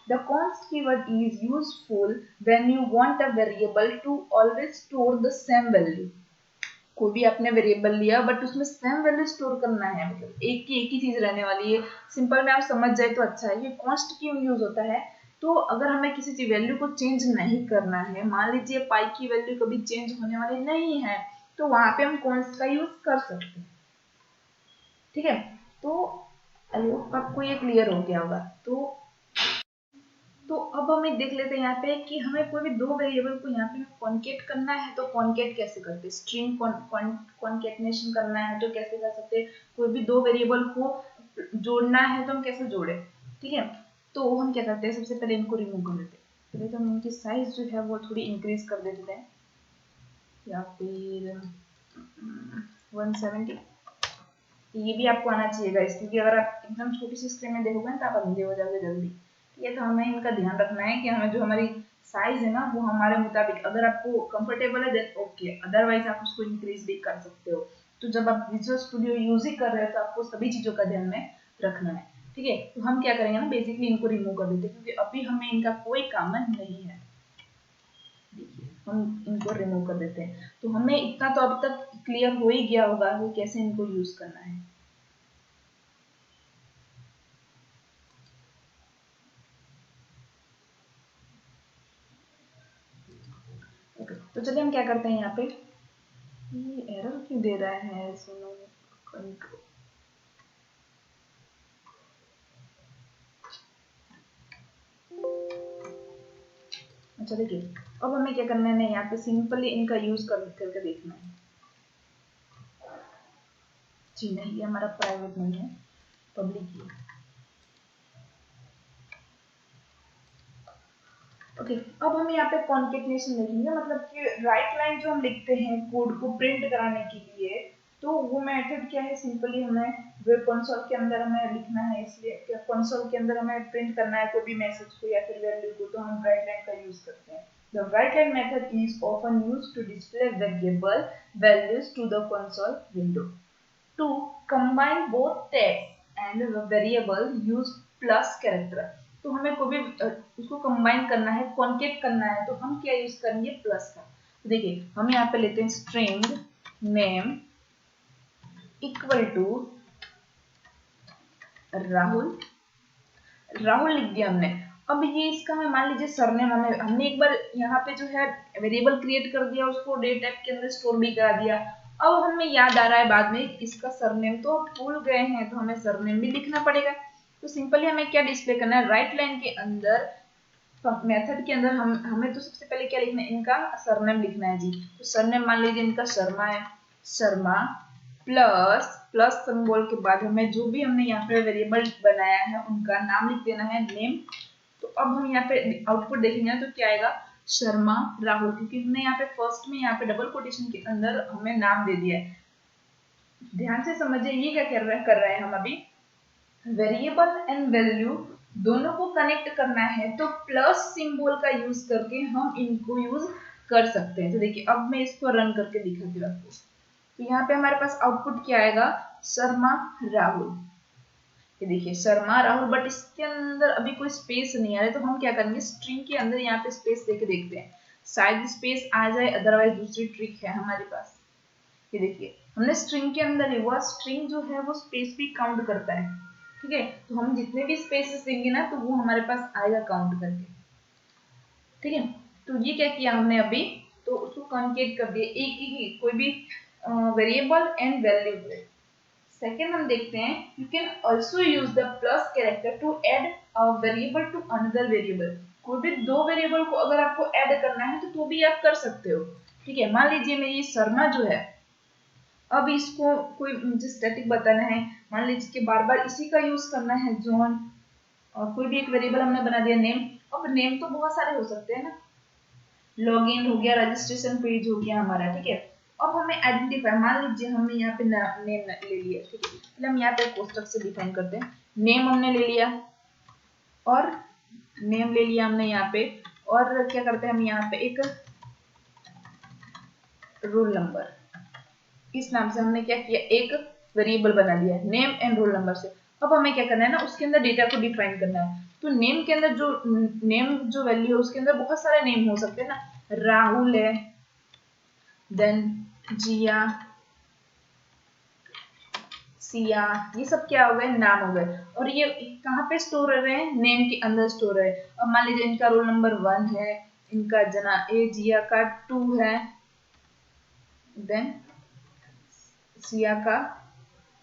The const keyword is useful when you want a variable to always store the same value. कोई भी आपने वेरिएबल लिया बट उसमें सेम वैल्यू स्टोर करना है, मतलब एक ही चीज रहने वाली है। सिंपल में आप समझ जाए तो अच्छा है। ये कॉन्स्ट क्यों यूज होता है, तो अगर हमें किसी चीज वैल्यू को चेंज नहीं करना है, मान लीजिए पाई की वैल्यू कभी चेंज होने वाली नहीं है, तो वहां पे हम कॉन्स्ट का यूज कर सकते हैं। ठीक है, तो आई होप आपको ये क्लियर हो गया होगा। तो अब हमें देख लेते हैं यहाँ पे कि हमें कोई भी दो वेरिएबल को यहाँ पे कॉन्केट करना है, तो कॉन्केट कैसे करते हैं, स्ट्रिंग कॉन्केटनेशन करना है तो कैसे कर सकते हैं। कोई भी दो वेरिएबल को जोड़ना है तो हम कैसे जोड़े। ठीक है, तो हम क्या करते हैं, सबसे पहले इनको रिमूव कर देते हैं। पहले तो हम इनकी साइज जो है वो थोड़ी इंक्रीज कर देते हैं, या फिर 170। ये भी आपको आना चाहिए गाइस, क्योंकि अगर आप एकदम छोटी सी स्क्रीन में देखोगे तो आप अंधे हो जाओगे जल्दी। ठीक है, तो हमें इनका ध्यान रखना है कि हमें जो हमारी साइज है ना वो हमारे मुताबिक, अगर आपको कंफर्टेबल है देन ओके, अदरवाइज आप उसको इंक्रीज भी कर सकते हो। तो जब आप विजुअल स्टूडियो यूज ही कर रहे हो तो आपको सभी चीजों का ध्यान में रखना है। ठीक है, तो हम क्या करेंगे ना, बेसिकली इनको रिमूव कर देते हैं क्योंकि अभी हमें इनका कोई काम नहीं है। देखिए हम इनको रिमूव कर देते हैं, तो हमें इतना तो अब तक क्लियर हो ही गया होगा कि कैसे इनको यूज करना है। ओके, तो चलिए हम क्या करते हैं यहाँ पे, ये एरर क्यों दे रहा है, सुनो कंट्रोल। अच्छा देखिए, अब हमें क्या करना है, यहाँ पे सिंपली इनका यूज करके देखना है। जी नहीं, ये हमारा प्राइवेट नहीं है, पब्लिक ही है। ओके, अब हम यहाँ पे कॉन्केटनेशन लिखेंगे, मतलब कि राइट लाइन जो हम लिखते हैं कोड को प्रिंट कराने के लिए, तो वो मेथड क्या है, सिंपली हमें वेब कंसोल के अंदर हमें लिखना है। इसलिए कंसोल के अंदर हमें प्रिंट करना है कोई भी मैसेज को या फिर वैल्यू को, तो हम राइट लाइन का यूज करते हैं। The write line method is often used to display variable values to the console window. To combine both text and variable use plus character. तो हमें कोई भी उसको कंबाइन करना है, कॉन्केट करना है, तो हम क्या यूज करेंगे, प्लस का। तो देखिए हम यहाँ पे लेते हैं string name equal to Rahul. Rahul लिख दिया हमने। अब ये इसका हमें मान लीजिए सरनेम, हमने एक बार यहाँ पे जो है वेरिएबल क्रिएट कर दिया, उसको डेट टाइप के अंदर स्टोर भी करा दिया। अब हमें याद आ रहा है बाद में इसका सरनेम तो भूल गए हैं, तो हमें सरनेम भी लिखना पड़ेगा। तो सिंपली हमें क्या डिस्प्ले करना है, राइट लाइन के अंदर मेथड के अंदर हमें तो सबसे पहले क्या लिखना है, इनका सरनेम लिखना है जी। तो सरनेम मान लीजिए इनका शर्मा है, शर्मा प्लस प्लस सिंबल के बाद हमें जो भी हमने यहाँ पे वेरिएबल बनाया है उनका नाम लिख देना है, नेम। तो अब हम यहाँ पे आउटपुट देखेंगे तो क्या आएगा, शर्मा राहुल, क्योंकि हमने यहाँ पे फर्स्ट में यहाँ पे डबल कोटेशन के अंदर हमें नाम दे दिया है। ध्यान से समझिए ये क्या कर रहे हैं हम अभी, वेरिएबल एंड वैल्यू दोनों को कनेक्ट करना है, तो प्लस सिंबल का यूज करके हम इनको यूज कर सकते हैं। तो देखिए अब मैं इसको रन करके दिखाती हूँ आपको। तो यहाँ पे हमारे पास आउटपुट क्या आएगा, शर्मा राहुल। ये देखिए शर्मा राहुल, बट इसके अंदर अभी कोई स्पेस नहीं आ रहा है, तो हम क्या करेंगे, स्ट्रिंग के अंदर यहाँ पे स्पेस देके देखते हैं, शायद स्पेस आ जाए, अदरवाइज दूसरी ट्रिक है हमारे पास। ये देखिए हमने स्ट्रिंग के अंदर हुआ, स्ट्रिंग जो है वो स्पेस भी काउंट करता है। ठीक है। तो हम जितने भी स्पेसेस देंगे ना तो वो हमारे पास आएगा काउंट करके, ठीक है। तो ये क्या किया हमने अभी, तो उसको कॉन्केट कर दिया एक ही कोई भी वेरिएबल एंड वैल्यू। सेकेंड हम देखते हैं, you can also use the plus character to add a variable to another variable. कोई भी दो वेरिएबल को अगर आपको ऐड करना है तो भी आप कर सकते हो, ठीक है। मान लीजिए मेरी शर्मा जो है, अब इसको कोई मुझे स्टैटिक बताना है, मान लीजिए कि बार बार इसी का यूज करना है जॉन, और कोई भी एक वेरिएबल हमने बना दिया नेम। अब नेम तो बहुत सारे हो सकते हैं ना, लॉगिन हो गया, रजिस्ट्रेशन पेज हो गया हमारा, ठीक है। अब हमें आइडेंटिफाई, मान लीजिए हमने यहाँ पे नेम ले लिया, ठीक है। पहले हम यहाँ पे कोष्टक से डिफाइन करते हैं। नेम हमने ले लिया, और नेम ले लिया हमने यहाँ पे, और क्या करते हैं हम यहाँ पे एक रोल नंबर, इस नाम से हमने क्या किया, एक वेरिएबल बना लिया नेम एंड रोल नंबर से। अब हमें क्या करना है ना, उसके अंदर डेटा को डिफाइन करना है। तो नेम के अंदर जो नेम जो वैल्यू है उसके अंदर बहुत सारे नेम हो सकते हैं ना, राहुल है, देन जिया, सिया, ये सब क्या हो गए, नाम हो गए। और ये कहाँ पे स्टोर हो रहे हैं, नेम के अंदर स्टोर है। अब मान लीजिए इनका रोल नंबर 1 है, इनका जना ए, जिया का 2 है, देन सिया का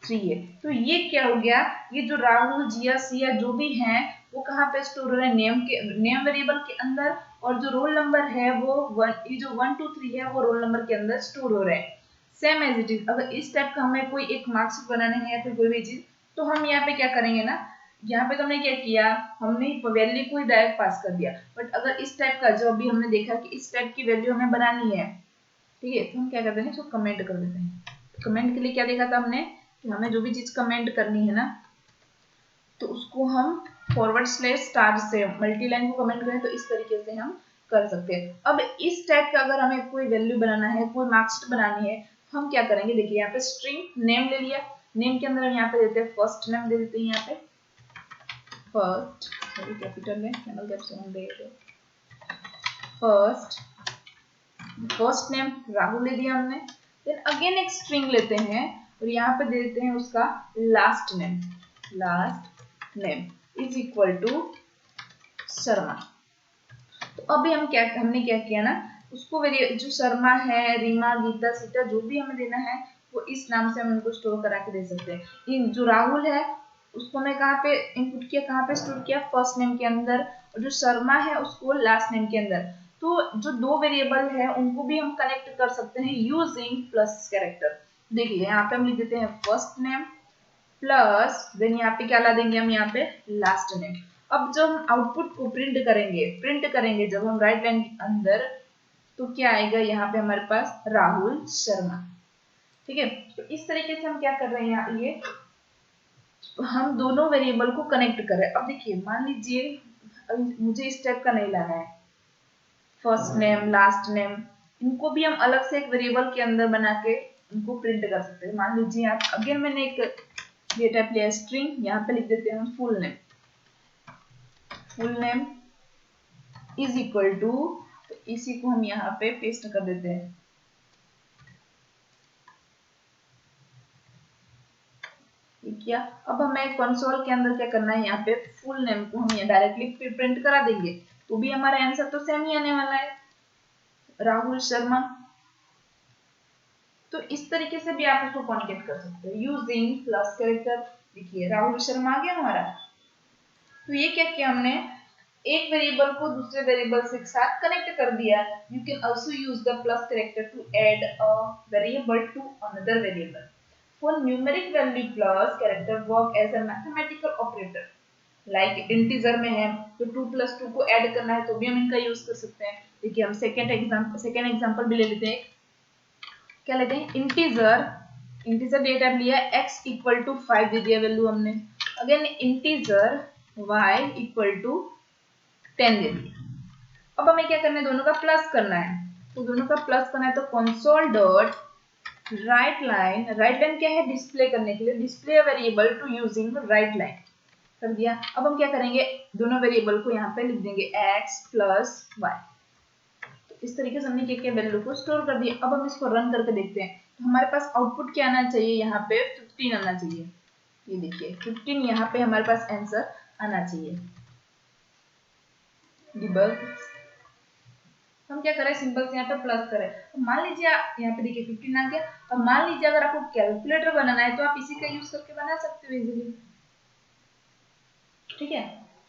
3 है। तो ये क्या हो गया, ये जो राहुल, जिया, सिया जो भी हैं वो कहाँ पे स्टोर हो रहे हैं, नेम वेरिएबल के अंदर, और जो रोल नंबर है वो ये जो 1 2 3 है वो रोल नंबर के अंदर स्टोर हो रहे हैं। सेम एज इट इज, अगर इस टाइप का हमें कोई एक मार्क्स बनाने है या फिर कोई भी चीज, तो हम यहाँ पे क्या करेंगे ना, यहाँ पे तो हमने क्या किया, हमने वैल्यू को ही डायरेक्ट पास कर दिया। बट अगर इस टाइप का जो अभी हमने देखा कि इस टाइप की वैल्यू हमें बनानी है, ठीक है, तो हम क्या करते हैं, इसको कमेंट कर देते हैं। कमेंट के लिए क्या देखा था हमने, कि हमें जो भी चीज कमेंट करनी है ना, तो उसको हम फॉरवर्ड स्लैश स्टार से मल्टी लाइन को कमेंट करें, तो इस तरीके से हम कर सकते हैं। अब इस टाइप का अगर हमें कोई वैल्यू बनाना है, कोई मार्क्स बनानी है, हम क्या करेंगे, देखिए यहाँ पे स्ट्रिंग नेम ले लिया, नेम के अंदर हम यहाँ पे देते हैं फर्स्ट नेम, दे देते हैं यहाँ पे फर्स्ट, सॉरी कैपिटल में कैमल कैप्स हम दे रहे फर्स्ट, फर्स्ट नेम राहुल ले दिया हमने। देन अगेन एक स्ट्रिंग लेते हैं और यहाँ पे दे देते हैं उसका last name, last name is equal to Sharma. तो अभी हमने क्या किया ना, उसको जो शर्मा है, रीमा, गीता, सीता जो भी हमें देना है वो इस नाम से हम उनको स्टोर करा के दे सकते हैं। ये जो राहुल है उसको मैं कहाँ पे इनपुट किया, कहाँ पे स्टोर किया, फर्स्ट नेम के अंदर, और जो शर्मा है उसको लास्ट नेम के अंदर। तो जो दो वेरिएबल है उनको भी हम कनेक्ट कर सकते हैं यूजिंग प्लस कैरेक्टर। देखिए यहाँ पे हम लिख देते हैं फर्स्ट नेम प्लस, देन यहाँ पे क्या ला देंगे हम, यहाँ पे लास्ट नेम। अब जब हम आउटपुट को प्रिंट करेंगे जब हम राइट लाइन के अंदर, तो क्या आएगा यहाँ पे हमारे पास राहुल शर्मा, ठीक है। तो इस तरीके से हम क्या कर रहे हैं, ये हम दोनों वेरिएबल को कनेक्ट कर रहे हैं। अब देखिए मान लीजिए मुझे इस टाइप का नहीं लाना है, फर्स्ट नेम लास्ट नेम, इनको भी हम अलग से एक वेरिएबल के अंदर बना के इनको प्रिंट कर सकते हैं। मान लीजिए आप अगेन मैंने एक ये टाइप लिया स्ट्रिंग, यहाँ पे लिख देते हैं हम full name is equal to, तो इसी को हम यहाँ पे पेस्ट कर देते हैं। क्या, अब हमें कंसोल के अंदर क्या करना है, यहाँ पे फुल नेम को हम डायरेक्टली प्रिंट करा देंगे, तो भी हमारा आंसर तो सेम ही आने वाला है, राहुल शर्मा। तो इस तरीके से भी आप इसको कॉन्केट कर सकते हो यूजिंग प्लस कैरेक्टर। देखिए राहुल शर्मा आ गया हमारा। तो ये क्या किया हमने, एक वेरिएबल को दूसरे वेरिएबल के साथ कनेक्ट कर दिया। You can also use the plus character to add a variable to another variable. For numeric value plus character work as a mathematical operator. Like integer में है तो 2 + 2 को ऐड करना है तो भी हम इनका यूज कर सकते हैं। देखिए हम सेकेंड एग्जांपल भी ले लेते हैं। क्या लेते हैं, इंटीजर डेटा लिया, x इक्वल टू 5 दे दिया वैल्यू हमने। Again integer y equal to 10 दे दिया। अब हमें क्या करना है, दोनों का प्लस करना है। तो दोनों का प्लस करना है तो कंसोल डॉट राइट लाइन क्या है, डिस्प्ले करने के लिए, display variable to using write line कर दिया। अब हम क्या करेंगे, दोनों वेरिएबल को यहाँ पे लिख देंगे x प्लस y। इस तरीके से हमने क्या वैल्यू को स्टोर कर दिया। अब हम इसको रन करके देखते हैं, तो हमारे पास आउटपुट क्या आना चाहिए, यहाँ पे 15 आना चाहिए। ये देखिए 15 यहाँ पे हमारे पास आंसर आना चाहिए। डिबग हम क्या करें, सिंपल से यहाँ पे प्लस करें। तो मान लीजिए यहाँ पे देखिए 15 आ गया। अब मान लीजिए अगर आपको कैलकुलेटर बनाना है तो आप इसी का यूज करके बना सकते हो इजीली। ठीक है,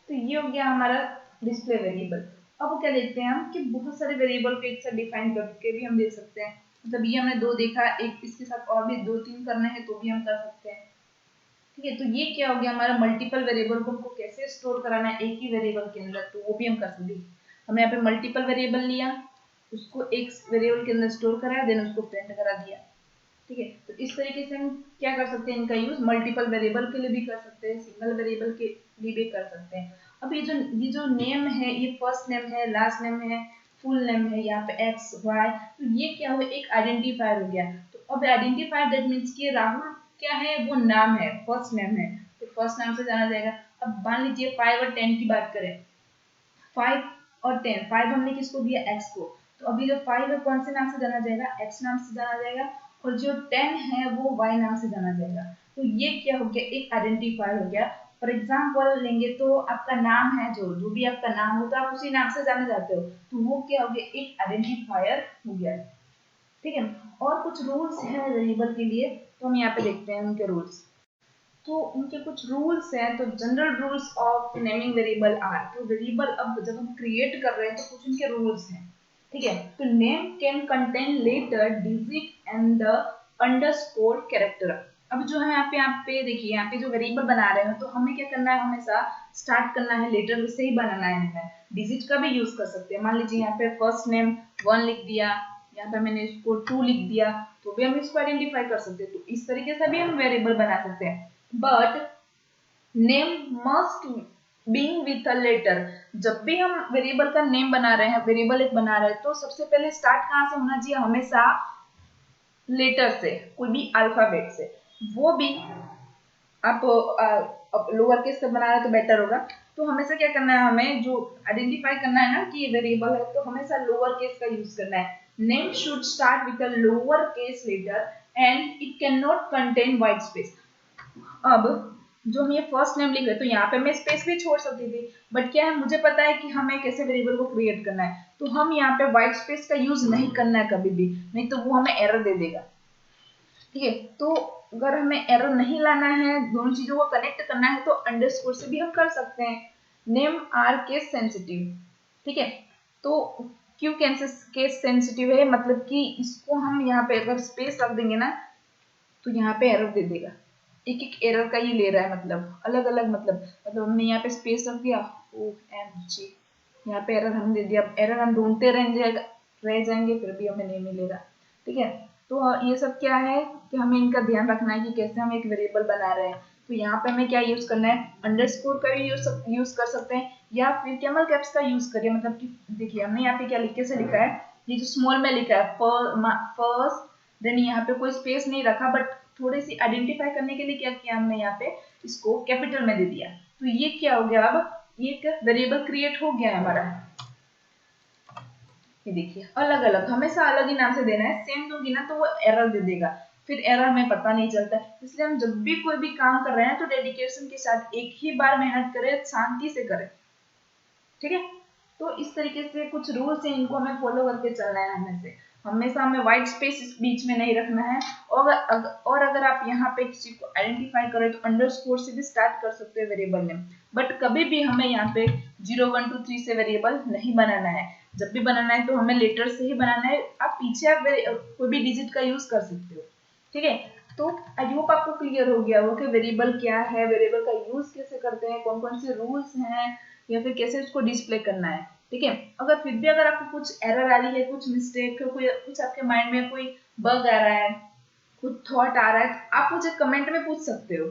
तो ये हो गया हमारा डिस्प्ले वेरिएबल। अब क्या देखते हैं हम कि बहुत सारे वेरिएबल को एक साथ डिफाइन करके भी हम देख सकते हैं। मतलब ये हमने दो देखा, एक इसके साथ और भी 2-3 करने हैं तो भी हम कर सकते हैं। ठीक है, तो ये क्या हो गया हमारा मल्टीपल वेरिएबल को हमको कैसे स्टोर कराना है एक ही वेरिएबल के अंदर, तो वो भी हम कर सकते हैं। हमने यहाँ पे मल्टीपल वेरिएबल लिया, उसको एक वेरिएबल के अंदर स्टोर कराया, देन उसको प्रिंट करा दिया। ठीक है, तो इस तरीके से हम क्या कर सकते हैं, इनका यूज मल्टीपल वेरिएबल के लिए भी कर सकते हैं, सिंगल वेरिएबल के लिए भी कर सकते हैं। अब ये जो नेम है, ये फर्स्ट नेम है, लास्ट नेम है, फुल नेम है, यहाँ पे एक्स वाई, तो ये क्या हुआ, एक आइडेंटिफायर हो गया। तो अब आइडेंटिफायर दैट मीन्स कि राहुल क्या है, वो नाम है, फर्स्ट नेम है, तो फर्स्ट नाम से जाना जाएगा। अब मान लीजिए 5 और 10 की बात करें, 5 और 10, 5 हमने किसको दिया, एक्स को, तो अभी जो 5 है कौन से नाम से जाना जाएगा, एक्स नाम से जाना जाएगा, और जो 10 है वो वाई नाम से जाना जाएगा। तो ये क्या हो गया, एक आइडेंटिफायर हो गया। फॉर एग्जाम्पल लेंगे तो आपका नाम है, जो भी आपका नाम हो तो आप उसी नाम से जाने जाते हो, तो वो क्या हो गया, एक आइडेंटिफायर हो गया। ठीक है, और कुछ रूल्स हैं वेरिएबल के लिए, तो हम यहाँ पे देखते हैं उनके रूल्स। तो उनके कुछ रूल्स हैं। तो general rules of naming variable are, तो वेरिएबल अब जब हम क्रिएट कर रहे हैं तो कुछ उनके रूल्स हैं। ठीक है, तो name can contain letter, digit and the underscore character. अब जो है यहाँ पे देखिए, यहाँ पे जो वेरिएबल बना रहे हैं तो हमें क्या करना है, हमेशा स्टार्ट करना है लेटर से ही बनाना है हमें। डिजिट का भी यूज कर सकते हैं, मान लीजिए यहाँ पे फर्स्ट नेम 1 लिख दिया, यहाँ पे मैंने इसको 2 लिख दिया, तो भी हम इसको आइडेंटिफाई कर सकते हैं। तो इस तरीके से भी हम वेरिएबल बना सकते हैं। But name must being with a letter. जब भी हम वेरिएबल का नेम बना रहे हैं, वेरिएबल एक बना रहे हैं, तो सबसे पहले स्टार्ट कहाँ से होना चाहिए, हमेशा लेटर से, कोई भी अल्फाबेट से। वो भी आप लोअर केस से बना रहे हैं तो बेटर होगा। तो हमेशा क्या करना है, हमें जो आइडेंटिफाई करना है ना कि ये वेरिएबल है, तो हमेशा लोअर केस का यूज करना है। Name should start with a lower case letter and it can not contain white space. अब जो हम ये फर्स्ट नेम लिख रहे तो यहाँ पे मैं स्पेस भी छोड़ सकती थी, बट क्या है, मुझे पता है कि हमें कैसे वेरिएबल को क्रिएट करना है, तो हम यहाँ पे व्हाइट स्पेस का यूज नहीं करना है कभी भी, नहीं तो वो हमें एरर दे देगा। ठीक है, तो अगर हमें एरर नहीं लाना है, दोनों चीजों को कनेक्ट करना है, तो अंडरस्कोर से भी हम कर सकते हैं। Name are case sensitive. ठीक है, तो क्यों केस सेंसिटिव है, मतलब कि इसको हम यहाँ पे अगर स्पेस रख देंगे ना तो यहाँ पे एरर दे देगा। एक एक एरर का ये ले रहा है, मतलब अलग अलग, मतलब हमने यहाँ पे स्पेस रख दिया, ओ एम जी, यहाँ पे एरर हम दे दिया, एरर हम ढूंढते रह जाएंगे फिर भी हमें नहीं मिलेगा। ठीक है, तो ये सब क्या है कि हमें इनका ध्यान रखना है कि कैसे हम एक वेरिएबल बना रहे हैं। तो यहाँ पे हमें क्या यूज करना है, अंडरस्कोर का भी यूज कर सकते हैं, या फिर कैमल कैप्स का यूज करिए। मतलब कि देखिए हमने यहाँ पे क्या लिखे से लिखा है, ये जो स्मॉल में लिखा है फर्स्ट, देन यहाँ पे कोई स्पेस नहीं रखा, बट थोड़ी सी आइडेंटिफाई करने के लिए क्या किया हमने, यहाँ पे इसको कैपिटल में दे दिया। तो ये क्या हो गया, अब ये वेरिएबल क्रिएट हो गया है हमारा। ये देखिए अलग अलग, हमेशा अलग ही नाम से देना है, सेम दूंगी ना तो वो एरर दे देगा, फिर एरर हमें पता नहीं चलता है। इसलिए हम जब भी कोई भी काम कर रहे हैं तो डेडिकेशन के साथ एक ही बार मेहनत करें, शांति से करें। ठीक है, तो इस तरीके से कुछ रूल्स हैं, इनको हमें फॉलो करके चलना है। हमेशा हमें व्हाइट स्पेस बीच में नहीं रखना है, और अगर आप यहाँ पे किसी को आइडेंटिफाई करें तो अंडरस्कोर से भी स्टार्ट कर सकते हैं वेरिएबल नेम, बट कभी भी हमें यहाँ पे 0 1 2 3 से वेरिएबल नहीं बनाना है। जब भी बनाना है तो हमें लेटर से ही बनाना है। आप पीछे आप कोई भी डिजिट का यूज कर सकते हो। ठीक है, तो आई होप आपको क्लियर हो गया हो कि वेरिएबल क्या है, वेरिएबल का यूज कैसे करते हैं, कौन कौन से रूल्स हैं, या फिर कैसे उसको डिस्प्ले करना है। ठीक है, अगर फिर भी अगर आपको कुछ एरर आ रही है, कुछ मिस्टेक, कुछ आपके माइंड में कोई बग आ रहा है, कुछ थॉट आ रहा है, तो आप मुझे कमेंट में पूछ सकते हो।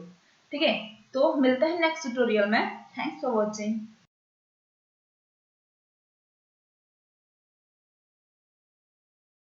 ठीक है, तो मिलते हैं नेक्स्ट ट्यूटोरियल में। Thanks for watching.